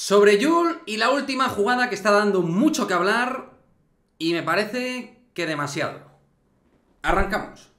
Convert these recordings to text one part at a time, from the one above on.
Sobre Jul y la última jugada que está dando mucho que hablar y me parece que demasiado. Arrancamos.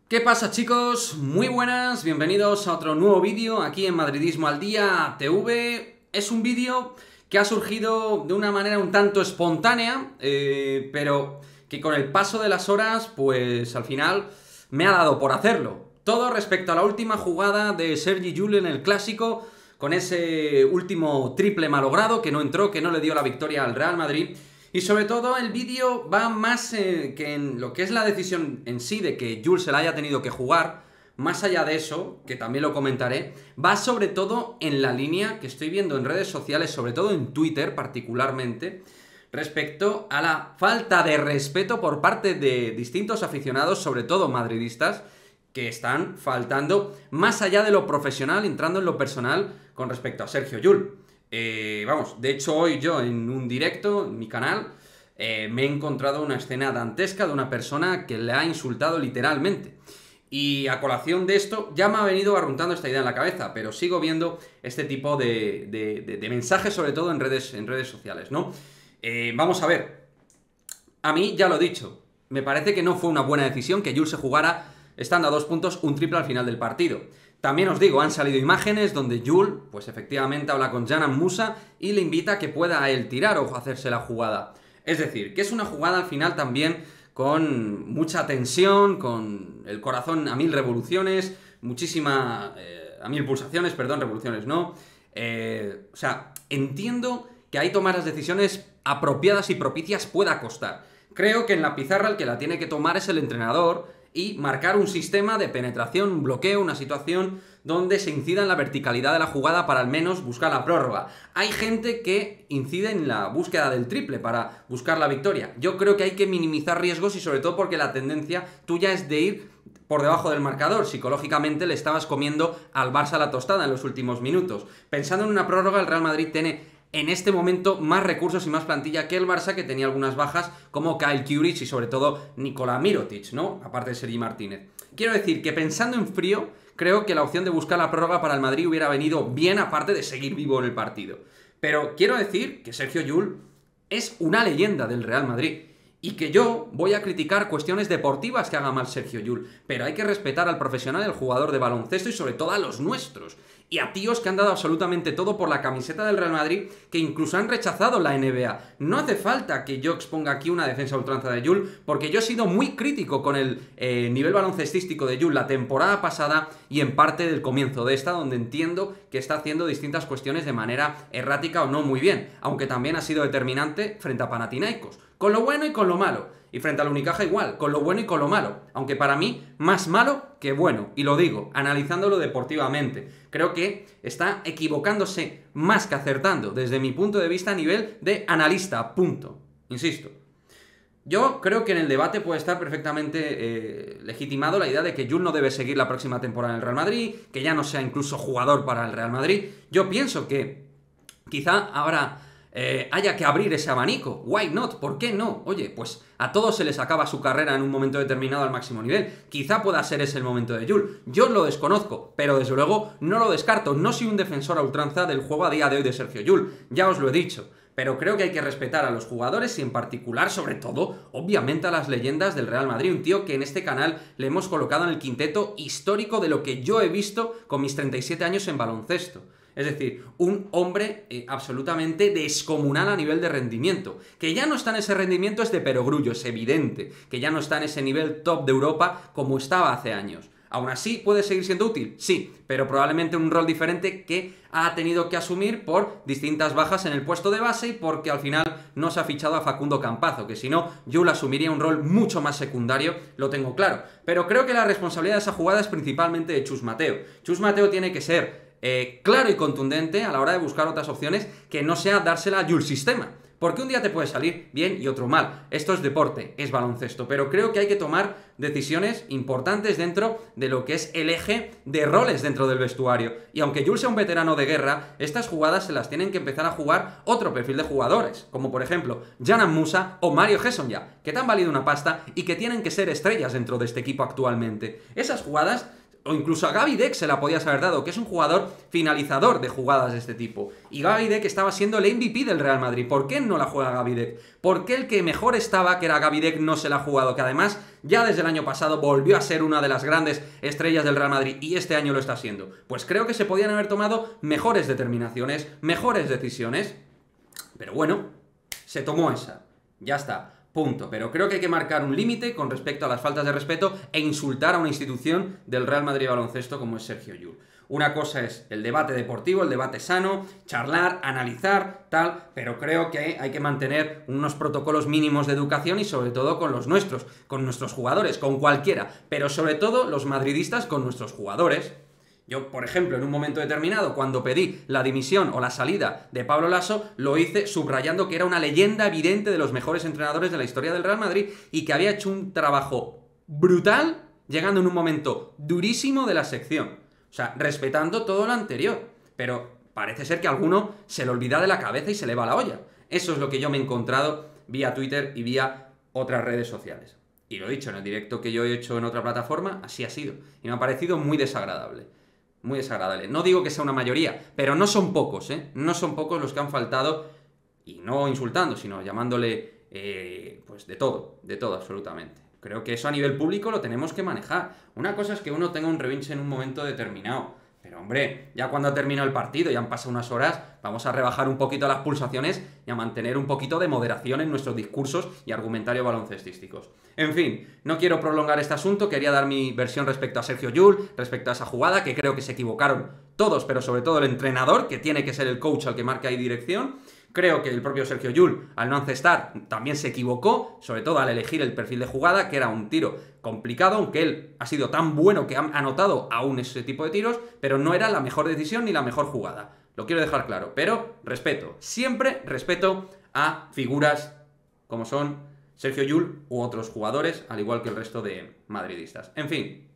¿Qué pasa, chicos? Muy buenas, bienvenidos a otro nuevo vídeo aquí en Madridismo al Día TV. Es un vídeo que ha surgido de una manera un tanto espontánea, pero que con el paso de las horas, pues al final me ha dado por hacerlo. Todo respecto a la última jugada de Sergi Llull en el Clásico, con ese último triple malogrado que no entró, que no le dio la victoria al Real Madrid. Y sobre todo el vídeo va más que en lo que es la decisión en sí de que Llull se la haya tenido que jugar. Más allá de eso, que también lo comentaré, va sobre todo en la línea que estoy viendo en redes sociales, sobre todo en Twitter particularmente, respecto a la falta de respeto por parte de distintos aficionados, sobre todo madridistas, que están faltando más allá de lo profesional, entrando en lo personal con respecto a Sergio Llull. Vamos, de hecho hoy yo en un directo, en mi canal, me he encontrado una escena dantesca de una persona que le ha insultado literalmente. Y a colación de esto, ya me ha venido barruntando esta idea en la cabeza, pero sigo viendo este tipo de mensajes, sobre todo en redes sociales, ¿no? Vamos a ver, a mí ya lo he dicho, me parece que no fue una buena decisión que Llull se jugara, estando a 2 puntos, un triple al final del partido. También os digo, han salido imágenes donde Llull, pues efectivamente habla con Dzanan Musa y le invita a que pueda a él tirar o hacerse la jugada. Es decir, que es una jugada al final también con mucha tensión, con el corazón a 1000 revoluciones, a 1000 pulsaciones, perdón, revoluciones no. O sea, entiendo que ahí tomar las decisiones apropiadas y propicias pueda costar. Creo que en la pizarra el que la tiene que tomar es el entrenador y marcar un sistema de penetración, un bloqueo, una situación donde se incida en la verticalidad de la jugada para al menos buscar la prórroga. Hay gente que incide en la búsqueda del triple para buscar la victoria. Yo creo que hay que minimizar riesgos y sobre todo porque la tendencia tuya es de ir por debajo del marcador. Psicológicamente le estabas comiendo al Barça la tostada en los últimos minutos. Pensando en una prórroga, el Real Madrid tiene en este momento más recursos y más plantilla que el Barça, que tenía algunas bajas como Kyle Kuric y sobre todo Nikola Mirotic, ¿no? Aparte de Sergi Martínez. Quiero decir que pensando en frío, creo que la opción de buscar la prórroga para el Madrid hubiera venido bien, aparte de seguir vivo en el partido. Pero quiero decir que Sergio Llull es una leyenda del Real Madrid. Y que yo voy a criticar cuestiones deportivas que haga mal Sergio Llull, pero hay que respetar al profesional, al jugador de baloncesto y sobre todo a los nuestros. Y a tíos que han dado absolutamente todo por la camiseta del Real Madrid, que incluso han rechazado la NBA. No hace falta que yo exponga aquí una defensa a ultranza de Llull, porque yo he sido muy crítico con el nivel baloncestístico de Llull la temporada pasada y en parte del comienzo de esta, donde entiendo que está haciendo distintas cuestiones de manera errática o no muy bien, aunque también ha sido determinante frente a Panathinaikos. Con lo bueno y con lo malo. Y frente al Unicaja igual, con lo bueno y con lo malo. Aunque para mí, más malo que bueno. Y lo digo, analizándolo deportivamente. Creo que está equivocándose más que acertando, desde mi punto de vista a nivel de analista, punto. Insisto. Yo creo que en el debate puede estar perfectamente legitimado la idea de que Llull no debe seguir la próxima temporada en el Real Madrid, que ya no sea incluso jugador para el Real Madrid. Yo pienso que quizá ahora haya que abrir ese abanico. Why not? ¿Por qué no? Oye, pues a todos se les acaba su carrera en un momento determinado al máximo nivel. Quizá pueda ser ese el momento de Llull. Yo lo desconozco, pero desde luego no lo descarto. No soy un defensor a ultranza del juego a día de hoy de Sergio Llull. Ya os lo he dicho. Pero creo que hay que respetar a los jugadores y en particular, sobre todo, obviamente a las leyendas del Real Madrid. Un tío que en este canal le hemos colocado en el quinteto histórico de lo que yo he visto con mis 37 años en baloncesto. Es decir, un hombre absolutamente descomunal a nivel de rendimiento. Que ya no está en ese rendimiento es de perogrullo, es evidente. Que ya no está en ese nivel top de Europa como estaba hace años. ¿Aún así puede seguir siendo útil? Sí, pero probablemente en un rol diferente que ha tenido que asumir por distintas bajas en el puesto de base y porque al final no se ha fichado a Facundo Campazzo, que si no, Llull asumiría un rol mucho más secundario, lo tengo claro. Pero creo que la responsabilidad de esa jugada es principalmente de Chus Mateo. Chus Mateo tiene que ser claro y contundente a la hora de buscar otras opciones que no sea dársela a Llull sistema. Porque un día te puede salir bien y otro mal. Esto es deporte, es baloncesto, pero creo que hay que tomar decisiones importantes dentro de lo que es el eje de roles dentro del vestuario. Y aunque Jules sea un veterano de guerra, estas jugadas se las tienen que empezar a jugar otro perfil de jugadores, como por ejemplo Dzanan Musa o Mario Hezonja, que te han valido una pasta y que tienen que ser estrellas dentro de este equipo actualmente. Esas jugadas, o incluso a Gaby Deck se la podías haber dado, que es un jugador finalizador de jugadas de este tipo. Y Gaby Deck estaba siendo el MVP del Real Madrid. ¿Por qué no la juega Gaby Deck? ¿Por qué el que mejor estaba, que era Gaby Deck, no se la ha jugado? Que además ya desde el año pasado volvió a ser una de las grandes estrellas del Real Madrid y este año lo está siendo. Pues creo que se podían haber tomado mejores determinaciones, mejores decisiones. Pero bueno, se tomó esa. Ya está. Punto. Pero creo que hay que marcar un límite con respecto a las faltas de respeto e insultar a una institución del Real Madrid Baloncesto como es Sergio Llull. Una cosa es el debate deportivo, el debate sano, charlar, analizar, tal, pero creo que hay que mantener unos protocolos mínimos de educación y sobre todo con los nuestros, con nuestros jugadores, con cualquiera, pero sobre todo los madridistas con nuestros jugadores. Yo, por ejemplo, en un momento determinado, cuando pedí la dimisión o la salida de Pablo Laso, lo hice subrayando que era una leyenda evidente de los mejores entrenadores de la historia del Real Madrid y que había hecho un trabajo brutal, llegando en un momento durísimo de la sección. O sea, respetando todo lo anterior. Pero parece ser que a alguno se le olvida de la cabeza y se le va la olla. Eso es lo que yo me he encontrado vía Twitter y vía otras redes sociales. Y lo he dicho, en el directo que yo he hecho en otra plataforma, así ha sido. Y me ha parecido muy desagradable. Muy desagradable. No digo que sea una mayoría, pero no son pocos, ¿eh? No son pocos los que han faltado, y no insultando, sino llamándole, pues de todo absolutamente. Creo que eso a nivel público lo tenemos que manejar. Una cosa es que uno tenga un revinche en un momento determinado, pero hombre, ya cuando ha terminado el partido, ya han pasado unas horas, vamos a rebajar un poquito las pulsaciones y a mantener un poquito de moderación en nuestros discursos y argumentarios baloncestísticos. En fin, no quiero prolongar este asunto, quería dar mi versión respecto a Sergio Llull, respecto a esa jugada, que creo que se equivocaron todos, pero sobre todo el entrenador, que tiene que ser el coach al que marque ahí dirección. Creo que el propio Sergio Llull, al no encestar, también se equivocó, sobre todo al elegir el perfil de jugada, que era un tiro complicado, aunque él ha sido tan bueno que ha anotado aún ese tipo de tiros, pero no era la mejor decisión ni la mejor jugada. Lo quiero dejar claro, pero respeto, siempre respeto a figuras como son Sergio Llull u otros jugadores, al igual que el resto de madridistas. En fin,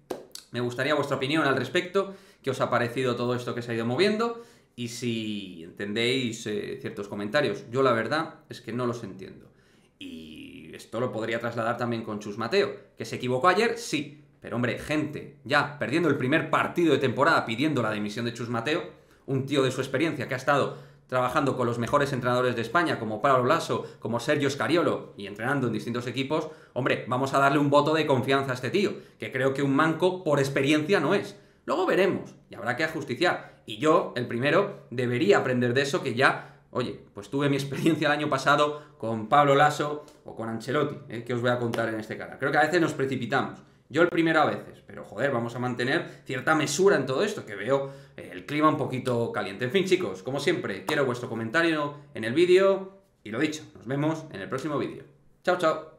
me gustaría vuestra opinión al respecto, qué os ha parecido todo esto que se ha ido moviendo, y si entendéis ciertos comentarios. Yo la verdad es que no los entiendo. Y esto lo podría trasladar también con Chus Mateo. ¿Que se equivocó ayer? Sí. Pero hombre, gente ya perdiendo el primer partido de temporada pidiendo la dimisión de Chus Mateo, un tío de su experiencia que ha estado trabajando con los mejores entrenadores de España, como Pablo Laso, como Sergio Scariolo, y entrenando en distintos equipos, hombre, vamos a darle un voto de confianza a este tío, que creo que un manco por experiencia no es. Luego veremos, y habrá que ajusticiar. Y yo, el primero, debería aprender de eso, que ya, oye, pues tuve mi experiencia el año pasado con Pablo Laso o con Ancelotti, que os voy a contar en este canal. Creo que a veces nos precipitamos. Yo el primero a veces, pero joder, vamos a mantener cierta mesura en todo esto, que veo el clima un poquito caliente. En fin, chicos, como siempre, quiero vuestro comentario en el vídeo, y lo dicho, nos vemos en el próximo vídeo. Chao, chao.